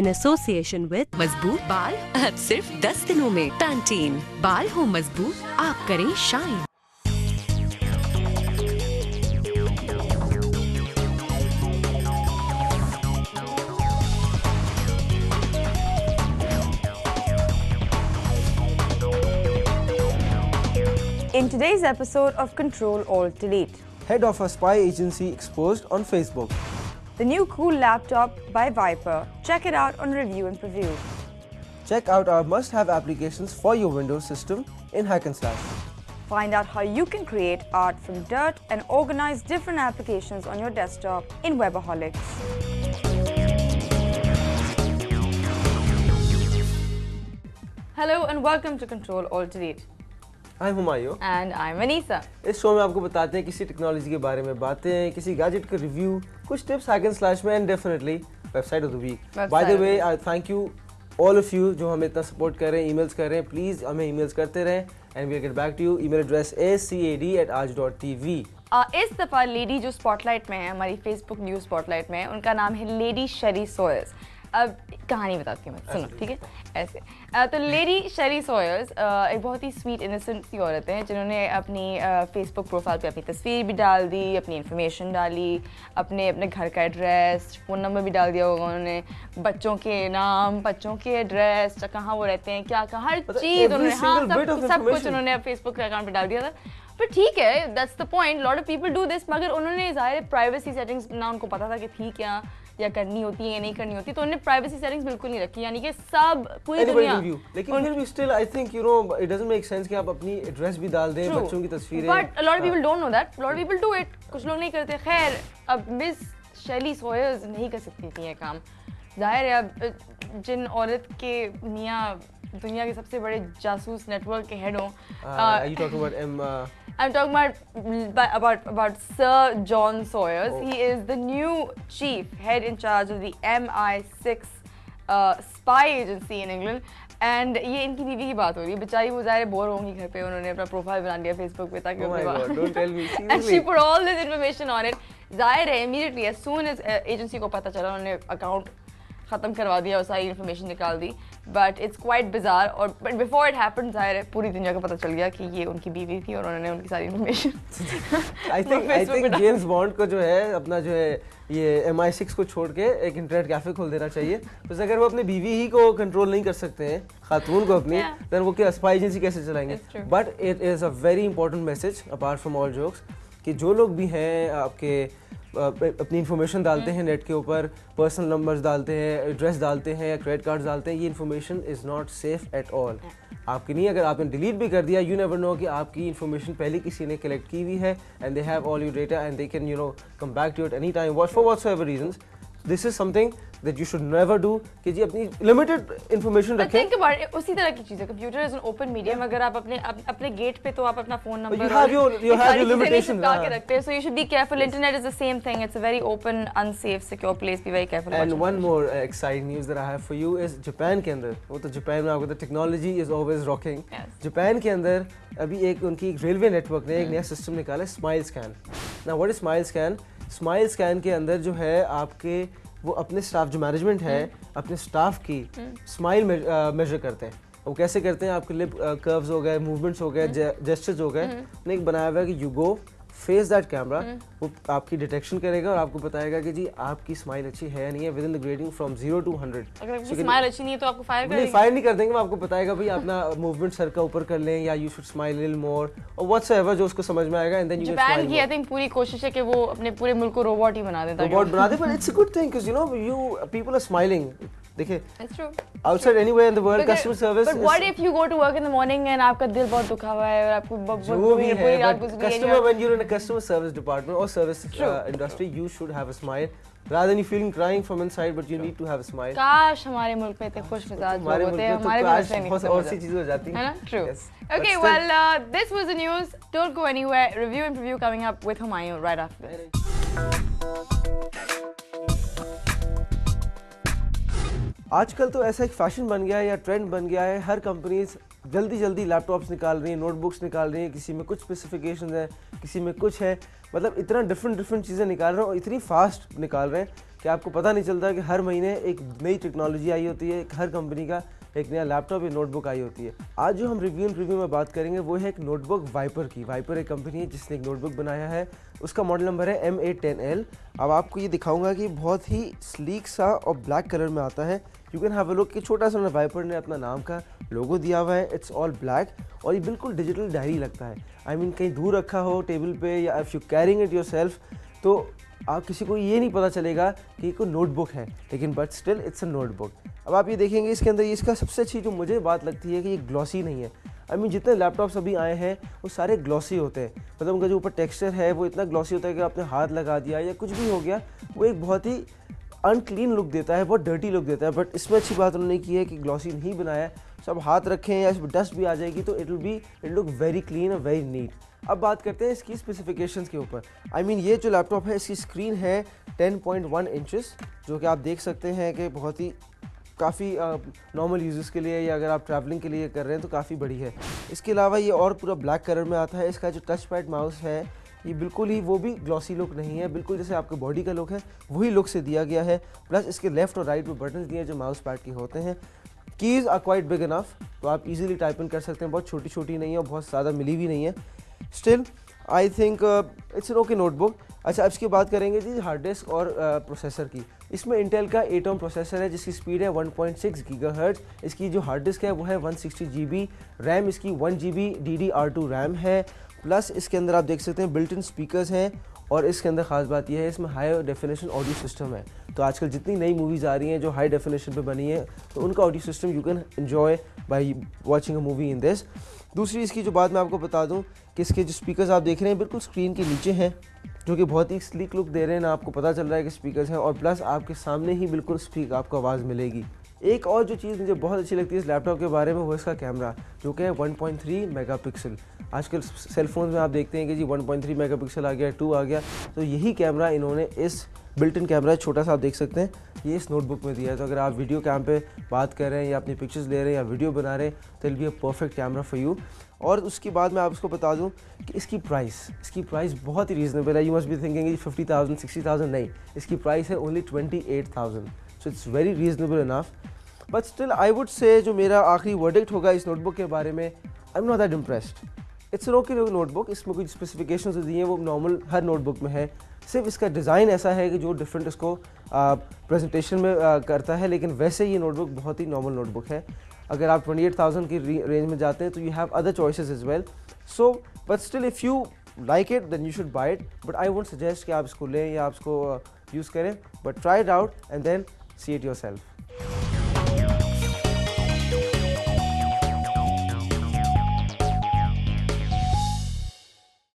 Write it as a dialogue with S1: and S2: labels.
S1: in association with
S2: मजबूत बाल अब सिर्फ 10 दिनों में। पैंटीन, बाल हो मजबूत, आप करें shine.
S3: In today's episode of Control Alt Delete,
S4: head of a spy agency exposed on Facebook.
S3: The new cool laptop by Viper. Check it out on Review and Preview.
S4: Check out our must-have applications for your Windows system in Hack and Slash.
S3: Find out how you can create art from dirt and organize different applications on your desktop in Webaholics. Hello and welcome to Control Alt Delete.
S4: I'm Humayun.
S3: And I'm Anisa.
S4: इस show में आपको बताते हैं किसी technology के बारे में बातें, किसी गैजेट का रिव्यू, कुछ टिप्स हैक एंड स्लैश में, and definitely website of the week. By the way, I thank you all of you जो हमें इतना सपोर्ट कर रहे हैं, ईमेल्स कर रहे हैं. प्लीज हमें ईमेल्स करते रहें and we will get back to you. Email address is cad@aaj.tv.
S3: इस दफ़ा लेडी जो स्पॉटलाइट में है, हमारी फेसबुक न्यूज़ स्पॉटलाइट में है, उनका नाम है लेडी शरी सोयर्स. अब कहानी बताती हूँ मैं, सुनो ठीक है. ऐसे तो लेडी शरी सोयर्स एक बहुत ही स्वीट इनोसेंट सी औरत हैं जिन्होंने अपनी फेसबुक प्रोफाइल पे अपनी तस्वीर भी डाल दी, अपनी इन्फॉर्मेशन डाली, अपने घर का एड्रेस, फ़ोन नंबर भी डाल दिया होगा उन्होंने, बच्चों के नाम, बच्चों के एड्रेस, कहाँ वो रहते हैं, क्या हर चीज़ उन्होंने, हाँ सब कुछ उन्होंने फेसबुक के अकाउंट पे डाल दिया था. पर ठीक है, that's the point. Lot of people do this, मगर उन्होंने ज़ाहिर प्राइवेसी सेटिंग्स ना उनको पता था कि ठीक है या करनी होती है या नहीं करनी होती, तो उन्होंने प्राइवेसी सेटिंग्स बिल्कुल नहीं रखी, यानी कि सब पूरी दुनिया.
S4: लेकिन फिर भी still I think you know it doesn't make sense कि आप अपनी एड्रेस भी डाल दें, बच्चों की तस्वीरें.
S3: But a lot of people don't know that. Lot of people do it, कुछ लोग नहीं करते. खैर, अब मिस शैली सोयर्स नहीं कर सकती थी ये काम. जाहिर है, अब जिन औरत के मियाँ दुनिया के सबसे बड़े जासूस नेटवर्क के हेड हों, I'm talking about Sir John Sawyers. He is the new chief head in charge of the MI6 spy agency in England. And ये इनकी बीवी की बात हो रही है. बेचारी वो ज़ाहिर बोर होंगी घर पे, उन्होंने अपना प्रोफाइल बना लिया फेसबुक पे ताकि
S4: don't tell me.
S3: And she put all this information on it. ज़ाहिर है immediately as soon as agency को पता चला, उन्होंने अकाउंट ख़त्म करवा दिया और सारी इन्फॉर्मेशन निकाल दी. But it's quite bizarre. और बट बिफोर इट हैपेंड, ज़ाहिर है पूरी दुनिया को पता चल गया कि ये उनकी बीवी थी और उन्होंने उनकी सारी information
S4: I think James bond को जो है अपना जो है ये MI6 को छोड़ के एक इंटरनेट कैफे खोल देना चाहिए. तो अगर वो अपनी बीवी ही को कंट्रोल नहीं कर सकते हैं, खातून को अपनी, देन वो क्या स्पाई एजेंसी कैसे चलाएंगे. But it is a very important message apart from all jokes कि जो लोग भी हैं आपके अपनी इन्फॉर्मेशन डालते हैं नेट के ऊपर, पर्सनल नंबर्स डालते हैं, एड्रेस डालते हैं या क्रेडिट कार्ड्स डालते हैं, ये information is not safe at all. आपकी नहीं, अगर आपने डिलीट भी कर दिया, यू नेवर नो कि आपकी इन्फॉर्मेशन पहले किसी ने कलेक्ट की हुई है and they have all your data and they can you know come back to it any time for whatsoever reasons. This is something that you should never do कि जी अपनी limited information रखें.
S3: think about it, उसी तरह की चीज़ है. Computer is an open medium. अगर आप अपने गेट पे तो आप अपना phone number
S4: you have your limitations
S3: रखते हैं. So you should be careful. Internet is the same thing. It's a very open, unsafe, secure place. Be very careful.
S4: And one more exciting news that I have for you is Japan के अंदर, वो तो Japan में आपको तो technology is always rocking. Japan के अंदर अभी एक उनकी रेलवे नेटवर्क ने एक नया सिस्टम निकाला, smile scan. Now what is smile scan? Smile scan के अंदर जो है आपके वो अपने स्टाफ जो मैनेजमेंट है अपने स्टाफ की स्माइल मेजर करते हैं. वो कैसे करते हैं? आपके लिप कर्व्स हो गए, मूवमेंट्स हो गए, जेस्चर्स हो गए. उन्हें एक बनाया हुआ है कि you go face that camera, वो आपकी डिटेक्शन करेगा और आपको बताएगा कि जी आपकी स्माइल अच्छी है या नहीं है with in the grading from 0 to 100.
S3: अगर स्माइल अच्छी नहीं है तो आपको फायर करेंगे?
S4: फायर नहीं कर देंगे, वो आपको बताएगा भाई अपना मूवमेंट सर का ऊपर कर लें या you should smile little more और व्हाटसएवर जो उसको समझ में आएगा. एंड देन यू
S3: जापान की आई थिंक पूरी कोशिश है कि वो अपने पूरे मुल्क को रोबोट ही बना दें.
S4: रोबोट बना दे, but it's a good thing because you know you people are smiling. देखिए, outside anywhere in the world, customer service.
S3: But what if you go to work in the morning and आपका दिल बहुत दुखा हुआ है और आपको
S4: जो भी है, customer when you're in a customer service department or service industry, you should have a smile. Rather than you feeling crying from inside, but you need to have a smile.
S3: काश हमारे मुल्क में इतने खुश मिजाज लोग होते हैं. हमारे मुल्क में
S4: बहुत और सी चीजें हो जाती हैं.
S3: है ना? True. Okay, well, this was the news. Don't go anywhere. Review and preview coming up with Humayun right after this.
S4: आजकल तो ऐसा एक फैशन बन गया है या ट्रेंड बन गया है, हर कंपनीज जल्दी जल्दी लैपटॉप्स निकाल रही हैं, नोटबुक्स निकाल रही हैं, किसी में कुछ स्पेसिफिकेशंस हैं, किसी में कुछ है, मतलब इतना डिफरेंट चीज़ें निकाल रहे हैं और इतनी फास्ट निकाल रहे हैं कि आपको पता नहीं चलता कि हर महीने एक नई टेक्नोलॉजी आई होती है, हर कंपनी का एक नया लैपटॉप या नोटबुक आई होती है। आज जो हम रिव्यू में बात करेंगे वो है एक नोटबुक वाइपर की। वाइपर एक कंपनी है जिसने एक नोटबुक बनाया है, उसका मॉडल नंबर है M810L। अब आपको ये दिखाऊंगा कि बहुत ही स्लीक सा और ब्लैक कलर में आता है। You can have a look कि छोटा सा वाइपर ने अपना नाम का लोगो दिया हुआ है, इट्स ऑल ब्लैक और ये बिल्कुल डिजिटल डायरी लगता है। आई मीन कहीं दूर रखा हो टेबल पे या if you carrying it yourself तो आप किसी को ये नहीं पता चलेगा कि कोई नोटबुक है, लेकिन but still it's a notebook. अब आप ये देखेंगे इसके अंदर इसका सबसे अच्छी जो मुझे बात लगती है कि ये ग्लॉसी नहीं है। आई मीन जितने लैपटॉप्स अभी आए हैं वो सारे ग्लॉसी होते हैं, मतलब उनका जो ऊपर टेक्सचर है वो इतना ग्लॉसी होता है कि आपने हाथ लगा दिया या कुछ भी हो गया वो एक बहुत ही अनक्लीन लुक देता है, बहुत डर्टी लुक देता है। बट इसमें अच्छी बात उन्होंने की है कि ग्लॉसी नहीं बनाया है, सब हाथ रखें या इसमें डस्ट भी आ जाएगी तो इट लुक वेरी क्लीन और वेरी नीट। अब बात करते हैं इसकी स्पेसिफिकेशंस के ऊपर। आई मीन ये जो लैपटॉप है इसकी स्क्रीन है 10.1 इंचेस, जो कि आप देख सकते हैं कि बहुत ही काफ़ी नॉर्मल यूज़र्स के लिए या अगर आप ट्रैवलिंग के लिए कर रहे हैं तो काफ़ी बड़ी है। इसके अलावा ये और पूरा ब्लैक कलर में आता है। इसका जो टच पैड माउस है ये बिल्कुल ही वो भी ग्लॉसी लुक नहीं है, बिल्कुल जैसे आपके बॉडी का लुक है वही लुक से दिया गया है। प्लस इसके लेफ्ट और राइट में बटन दिए हैं जो माउस पैड के होते हैं। Keys are quite big enough, तो आप इजीली टाइप इन कर सकते हैं, बहुत छोटी छोटी नहीं है और बहुत ज़्यादा मिली भी नहीं है। Still I think it's an okay notebook. अच्छा, अब इसकी बात करेंगे जी हार्ड डिस्क और प्रोसेसर की। इसमें इंटेल का एटम प्रोसेसर है जिसकी स्पीड है 1.6 गीगाहर्ट्ज़। इसकी जो हार्ड डिस्क है वो है 160 GB, रैम इसकी 1 GB DDR2 रैम है। प्लस इसके अंदर आप देख सकते हैं बिल्ट इन स्पीकर्स हैं और इसके अंदर ख़ास बात यह है इसमें हाई डेफिनेशन ऑडियो सिस्टम है। तो आजकल जितनी नई मूवीज़ आ रही हैं जो हाई डेफिनेशन पे बनी है तो उनका audio system you can enjoy by watching a movie in this. दूसरी इसकी जो बात मैं आपको बता दूं कि इसके जो स्पीकर्स आप देख रहे हैं बिल्कुल स्क्रीन के नीचे हैं, जो कि बहुत ही स्लीक लुक दे रहे हैं ना, आपको पता चल रहा है कि स्पीकर्स हैं और प्लस आपके सामने ही बिल्कुल स्पीक आपको आवाज़ मिलेगी। एक और जो चीज़ मुझे बहुत अच्छी लगती है इस लैपटॉप के बारे में वो इसका कैमरा, जो कि है 1.3 मेगापिक्सल। आजकल सेल फोन में आप देखते हैं कि जी 1.3 मेगापिक्सल आ गया, 2 आ गया, तो यही कैमरा इन्होंने इस बिल्ट इन कैमरा छोटा सा आप देख सकते हैं ये इस नोटबुक में दिया है। तो अगर आप वीडियो कैम पे बात कर रहे हैं या अपनी पिक्चर्स ले रहे हैं या वीडियो बना रहे हैं तो it be a perfect camera for you. और उसके बाद मैं आपको बता दूं कि इसकी प्राइस बहुत ही रीज़नेबल है। यू मस्ट बी थिंकिंग 50,000 60,000, नहीं, इसकी प्राइस है only 28,000, so it's very reasonable enough. But still I would say जो मेरा आखिरी वर्डिक्ट होगा इस नोटबुक के बारे में, I am not that impressed. It's an okay notebook, इसमें कुछ स्पेसिफिकेशंस दी हैं वो नॉर्मल हर नोटबुक में है, सिर्फ इसका डिज़ाइन ऐसा है कि जो डिफरेंट इसको प्रेजेंटेशन में करता है, लेकिन वैसे ये नोटबुक बहुत ही नॉर्मल नोटबुक है। अगर आप 28,000 की रेंज में जाते हैं तो you have other choices as well. So but still if you like it then you should buy it, but I won't suggest कि आप इसको लें या आप इसको यूज़ करें, but try it out and then see it yourself.